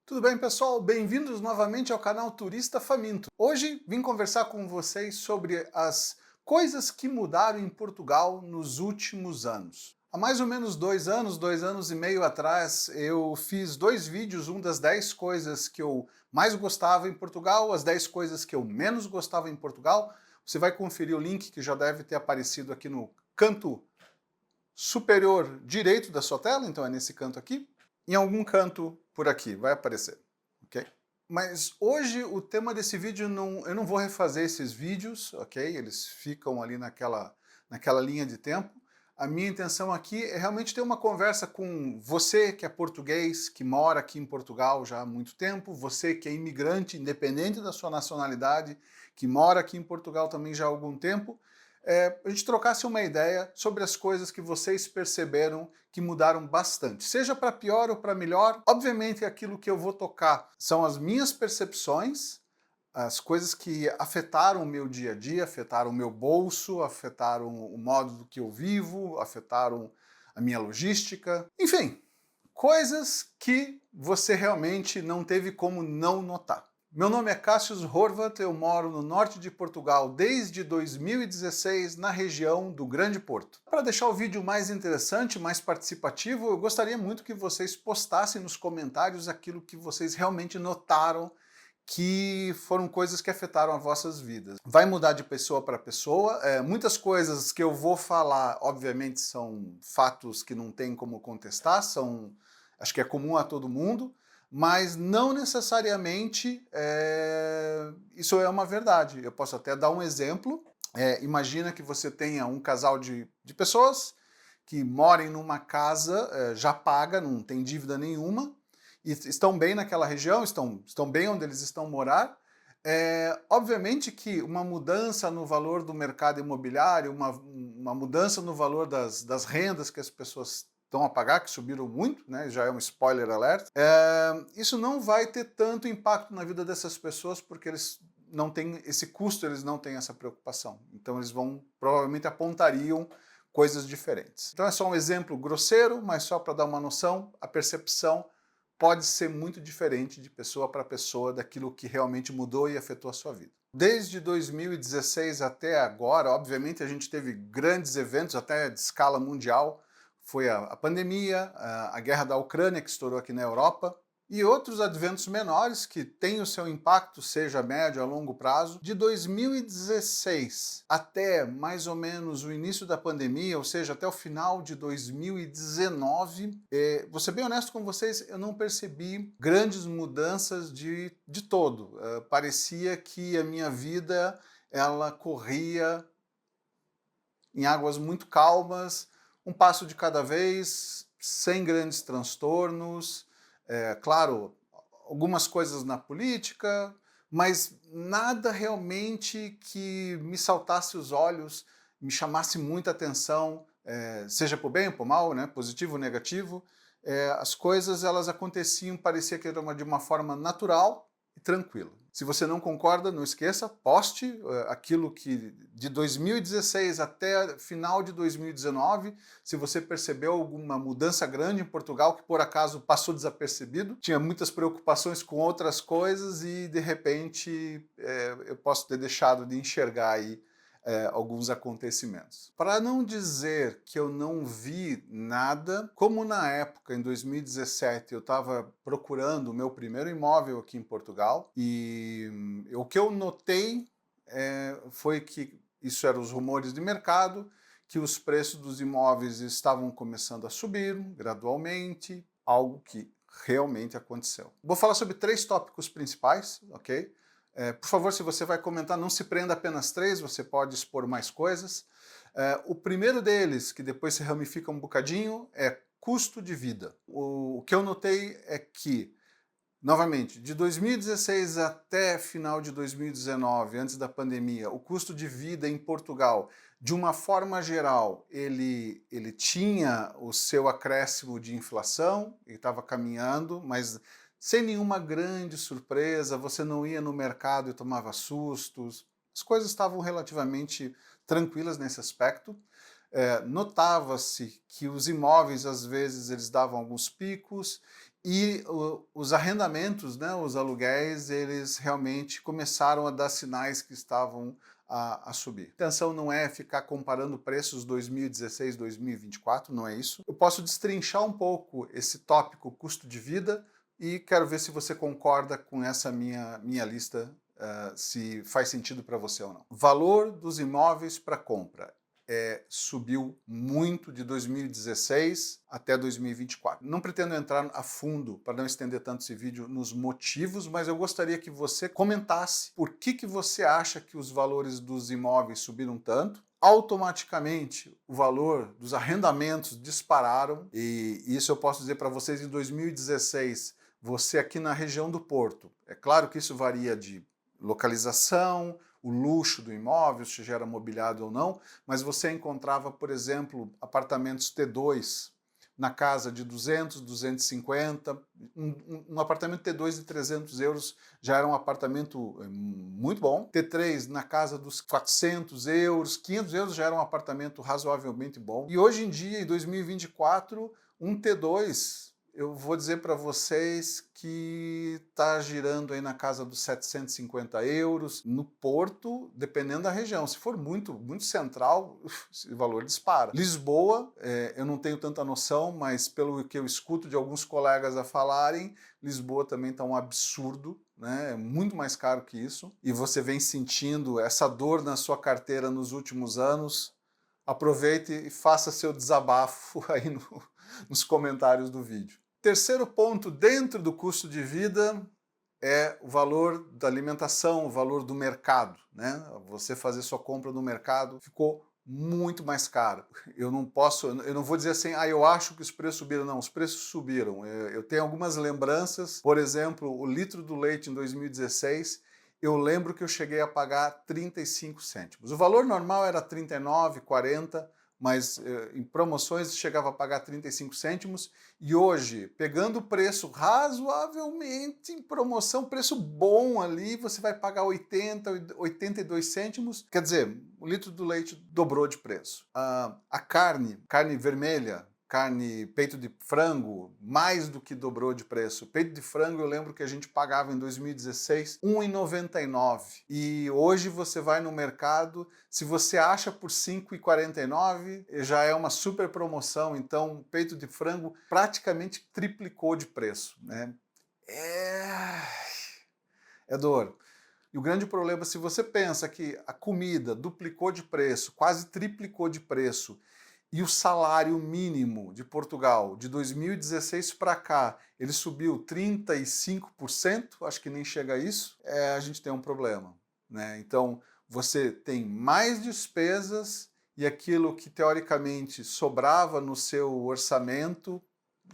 Tudo bem, pessoal? Bem-vindos novamente ao canal Turista Faminto. Hoje vim conversar com vocês sobre as coisas que mudaram em Portugal nos últimos anos. Há mais ou menos 2 e meio atrás, eu fiz 2 vídeos, um das 10 coisas que eu mais gostava em Portugal, as 10 coisas que eu menos gostava em Portugal. Você vai conferir o link que já deve ter aparecido aqui no canto superior direito da sua tela, então é nesse canto aqui. Em algum canto por aqui vai aparecer, ok? Mas hoje o tema desse vídeo eu não vou refazer esses vídeos, ok? Eles ficam ali naquela linha de tempo. A minha intenção aqui é realmente ter uma conversa com você que é português, que mora aqui em Portugal já há muito tempo, você que é imigrante, independente da sua nacionalidade, que mora aqui em Portugal também já há algum tempo, a gente trocasse uma ideia sobre as coisas que vocês perceberam que mudaram bastante, seja para pior ou para melhor. Obviamente aquilo que eu vou tocar são as minhas percepções, as coisas que afetaram o meu dia a dia, afetaram o meu bolso, afetaram o modo do que eu vivo, afetaram a minha logística, enfim, coisas que você realmente não teve como não notar. Meu nome é Cassius Horvath, eu moro no norte de Portugal desde 2016, na região do Grande Porto. Para deixar o vídeo mais interessante, mais participativo, eu gostaria muito que vocês postassem nos comentários aquilo que vocês realmente notaram que foram coisas que afetaram as vossas vidas. Vai mudar de pessoa para pessoa, muitas coisas que eu vou falar, obviamente, são fatos que não tem como contestar, acho que é comum a todo mundo, mas não necessariamente isso é uma verdade. Eu posso até dar um exemplo. Imagina que você tenha um casal de pessoas que morem numa casa já paga, não tem dívida nenhuma, e estão bem naquela região, estão bem onde eles estão morar. Obviamente que uma mudança no valor do mercado imobiliário, uma mudança no valor das rendas que as pessoas estão a pagar, que subiram muito, né? Já é um spoiler alert, isso não vai ter tanto impacto na vida dessas pessoas, porque eles não têm esse custo, eles não têm essa preocupação. Então eles provavelmente apontariam coisas diferentes. Então é só um exemplo grosseiro, mas só para dar uma noção, a percepção pode ser muito diferente de pessoa para pessoa daquilo que realmente mudou e afetou a sua vida. Desde 2016 até agora, obviamente a gente teve grandes eventos, até de escala mundial. Foi a pandemia, a guerra da Ucrânia, que estourou aqui na Europa, e outros adventos menores que têm o seu impacto, seja a médio ou a longo prazo. De 2016 até mais ou menos o início da pandemia, ou seja, até o final de 2019, vou ser bem honesto com vocês, eu não percebi grandes mudanças de todo. Parecia que a minha vida ela corria em águas muito calmas, um passo de cada vez, sem grandes transtornos. Claro, algumas coisas na política, mas nada realmente que me saltasse os olhos, me chamasse muita atenção, seja por bem ou por mal, né, positivo ou negativo. As coisas elas aconteciam, parecia que era de uma forma natural e tranquila. Se você não concorda, não esqueça, poste aquilo que de 2016 até final de 2019, se você percebeu alguma mudança grande em Portugal que por acaso passou desapercebido, tinha muitas preocupações com outras coisas e de repente eu posso ter deixado de enxergar aí alguns acontecimentos. Para não dizer que eu não vi nada, como na época, em 2017, eu estava procurando o meu primeiro imóvel aqui em Portugal, e o que eu notei foi que isso eram os rumores de mercado, que os preços dos imóveis estavam começando a subir gradualmente, algo que realmente aconteceu. Vou falar sobre 3 tópicos principais, ok? Por favor, se você vai comentar, não se prenda a apenas 3, você pode expor mais coisas. O primeiro deles, que depois se ramifica um bocadinho, é custo de vida. O que eu notei é que, novamente, de 2016 até final de 2019, antes da pandemia, o custo de vida em Portugal, de uma forma geral, ele tinha o seu acréscimo de inflação, ele estava caminhando, mas sem nenhuma grande surpresa, você não ia no mercado e tomava sustos, as coisas estavam relativamente tranquilas nesse aspecto. Notava-se que os imóveis, às vezes, eles davam alguns picos, E os arrendamentos, né, os aluguéis, eles realmente começaram a dar sinais que estavam a subir. A intenção não é ficar comparando preços 2016, 2024, não é isso. Eu posso destrinchar um pouco esse tópico custo de vida e quero ver se você concorda com essa minha lista, se faz sentido para você ou não. Valor dos imóveis para compra. Subiu muito de 2016 até 2024. Não pretendo entrar a fundo, para não estender tanto esse vídeo, nos motivos, mas eu gostaria que você comentasse por que você acha que os valores dos imóveis subiram tanto. Automaticamente, o valor dos arrendamentos dispararam, e isso eu posso dizer para vocês, em 2016, você aqui na região do Porto. É claro que isso varia de localização, o luxo do imóvel, se já era mobiliado ou não, mas você encontrava, por exemplo, apartamentos T2 na casa de 200, 250, um apartamento T2 de 300 euros já era um apartamento muito bom, T3 na casa dos 400 euros, 500 euros já era um apartamento razoavelmente bom, e hoje em dia, em 2024, um T2, eu vou dizer para vocês que está girando aí na casa dos 750 euros. No Porto, dependendo da região. Se for muito central, esse valor dispara. Lisboa, eu não tenho tanta noção, mas pelo que eu escuto de alguns colegas a falarem, Lisboa também está um absurdo, né? É muito mais caro que isso. E você vem sentindo essa dor na sua carteira nos últimos anos. Aproveite e faça seu desabafo aí nos comentários do vídeo. Terceiro ponto dentro do custo de vida é o valor da alimentação, o valor do mercado, né? Você fazer sua compra no mercado ficou muito mais caro. Eu não vou dizer assim, eu acho que os preços subiram. Não, os preços subiram. Eu tenho algumas lembranças, por exemplo, o litro do leite em 2016, eu lembro que eu cheguei a pagar 35 cêntimos. O valor normal era 39, 40, mas em promoções chegava a pagar 35 cêntimos, e hoje, pegando o preço razoavelmente em promoção, preço bom ali, você vai pagar 80, 82 cêntimos, quer dizer, o litro do leite dobrou de preço. A carne vermelha, peito de frango, mais do que dobrou de preço. Peito de frango eu lembro que a gente pagava em 2016 R$ 1,99 e hoje você vai no mercado, se você acha por R$ 5,49 já é uma super promoção, então peito de frango praticamente triplicou de preço, né? É dor. E o grande problema, se você pensa que a comida duplicou de preço, quase triplicou de preço, e o salário mínimo de Portugal, de 2016 para cá, ele subiu 35%, acho que nem chega a isso, a gente tem um problema, né? Então, você tem mais despesas e aquilo que teoricamente sobrava no seu orçamento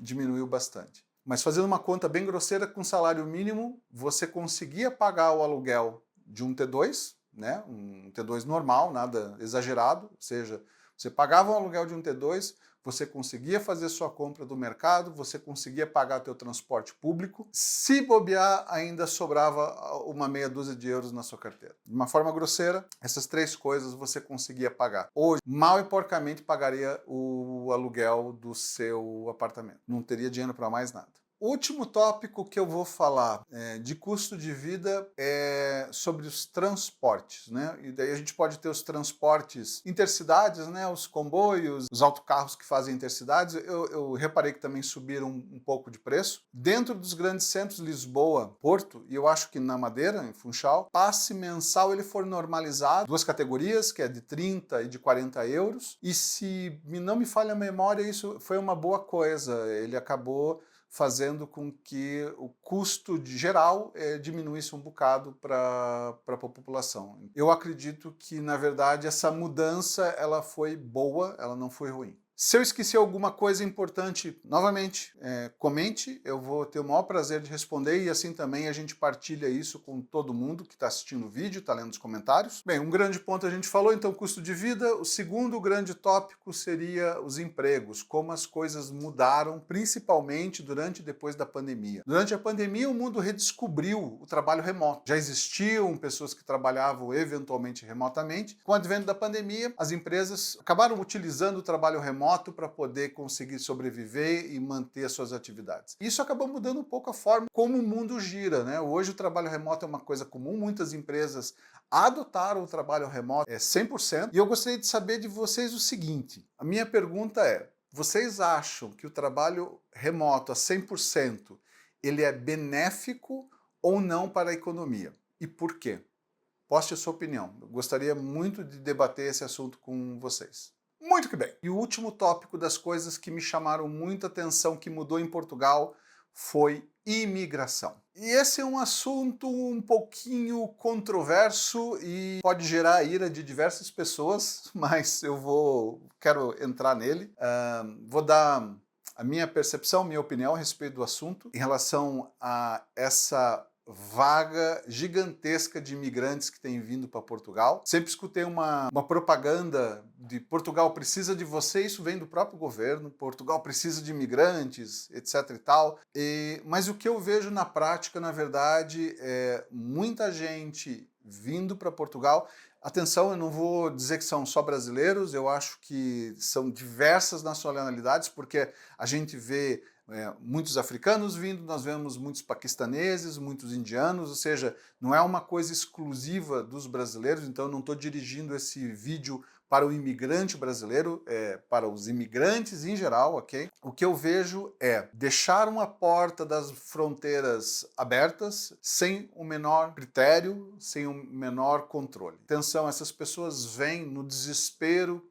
diminuiu bastante. Mas fazendo uma conta bem grosseira, com salário mínimo, você conseguia pagar o aluguel de um T2, né? Um T2 normal, nada exagerado, ou seja, você pagava o aluguel de um T2, você conseguia fazer sua compra do mercado, você conseguia pagar teu transporte público. Se bobear, ainda sobrava uma meia dúzia de euros na sua carteira. De uma forma grosseira, essas três coisas você conseguia pagar. Hoje, mal e porcamente pagaria o aluguel do seu apartamento. Não teria dinheiro para mais nada. O último tópico que eu vou falar de custo de vida é sobre os transportes, né? E daí a gente pode ter os transportes intercidades, né? Os comboios, os autocarros que fazem intercidades. Eu reparei que também subiram um pouco de preço. Dentro dos grandes centros, Lisboa, Porto, e eu acho que na Madeira, em Funchal, passe mensal ele for normalizado, duas categorias, que é de 30 e de 40 euros. E se não me falha a memória, isso foi uma boa coisa. Ele acabou fazendo com que o custo geral diminuísse um bocado para a população. Eu acredito que, na verdade, essa mudança ela foi boa, ela não foi ruim. Se eu esqueci alguma coisa importante, novamente, comente, eu vou ter o maior prazer de responder e assim também a gente partilha isso com todo mundo que está assistindo o vídeo, está lendo os comentários. Bem, um grande ponto a gente falou, então, custo de vida. O segundo grande tópico seria os empregos, como as coisas mudaram, principalmente durante e depois da pandemia. Durante a pandemia, o mundo redescobriu o trabalho remoto. Já existiam pessoas que trabalhavam eventualmente remotamente. Com o advento da pandemia, as empresas acabaram utilizando o trabalho remoto remoto para poder conseguir sobreviver e manter as suas atividades. Isso acabou mudando um pouco a forma como o mundo gira, né? Hoje o trabalho remoto é uma coisa comum, muitas empresas adotaram o trabalho remoto 100%, e eu gostaria de saber de vocês o seguinte, a minha pergunta é, vocês acham que o trabalho remoto a 100% ele é benéfico ou não para a economia? E por quê? Poste a sua opinião. Eu gostaria muito de debater esse assunto com vocês. Muito que bem. E o último tópico das coisas que me chamaram muita atenção, que mudou em Portugal, foi imigração. E esse é um assunto um pouquinho controverso e pode gerar a ira de diversas pessoas, mas quero entrar nele. Vou dar a minha percepção, minha opinião a respeito do assunto em relação a essa vaga gigantesca de imigrantes que tem vindo para Portugal. Sempre escutei uma propaganda de Portugal precisa de você, isso vem do próprio governo, Portugal precisa de imigrantes, etc e tal. Mas o que eu vejo na prática, na verdade, é muita gente vindo para Portugal. Atenção, eu não vou dizer que são só brasileiros, eu acho que são diversas nacionalidades, porque a gente vê muitos africanos vindo, nós vemos muitos paquistaneses, muitos indianos, ou seja, não é uma coisa exclusiva dos brasileiros, então eu não estou dirigindo esse vídeo para o imigrante brasileiro, para os imigrantes em geral, ok? O que eu vejo é deixar uma porta das fronteiras abertas sem o menor critério, sem o menor controle. Atenção, essas pessoas vêm no desespero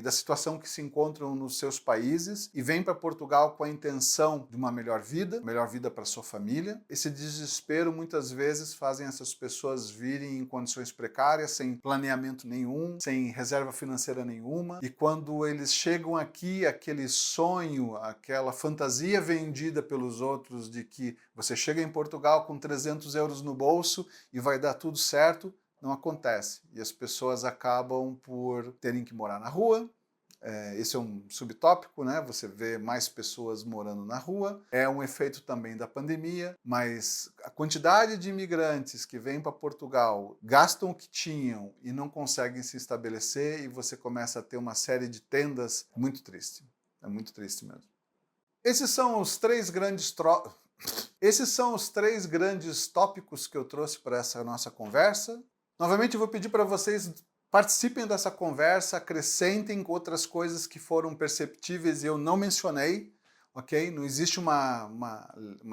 da situação que se encontram nos seus países e vêm para Portugal com a intenção de uma melhor vida para sua família. Esse desespero muitas vezes fazem essas pessoas virem em condições precárias, sem planeamento nenhum, sem reserva financeira nenhuma, e quando eles chegam aqui, aquele sonho, aquela fantasia vendida pelos outros de que você chega em Portugal com 300 euros no bolso e vai dar tudo certo, não acontece. E as pessoas acabam por terem que morar na rua. Esse é um subtópico, né? Você vê mais pessoas morando na rua. É um efeito também da pandemia, mas a quantidade de imigrantes que vêm para Portugal gastam o que tinham e não conseguem se estabelecer, e você começa a ter uma série de tendas. Muito triste. É muito triste mesmo. Esses são os três grandes tópicos que eu trouxe para essa nossa conversa. Novamente eu vou pedir para vocês participem dessa conversa, acrescentem outras coisas que foram perceptíveis e eu não mencionei, ok? Não existe uma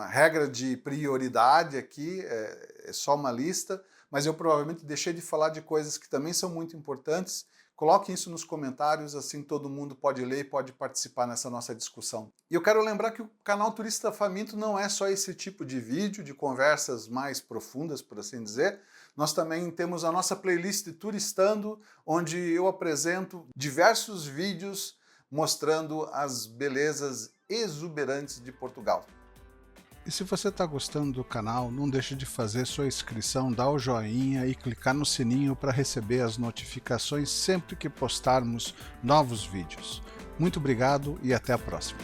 regra de prioridade aqui, é só uma lista, mas eu provavelmente deixei de falar de coisas que também são muito importantes. Coloquem isso nos comentários, assim todo mundo pode ler e pode participar nessa nossa discussão. E eu quero lembrar que o canal Turista Faminto não é só esse tipo de vídeo, de conversas mais profundas, por assim dizer. Nós também temos a nossa playlist Turistando, onde eu apresento diversos vídeos mostrando as belezas exuberantes de Portugal. E se você está gostando do canal, não deixe de fazer sua inscrição, dar o joinha e clicar no sininho para receber as notificações sempre que postarmos novos vídeos. Muito obrigado e até a próxima.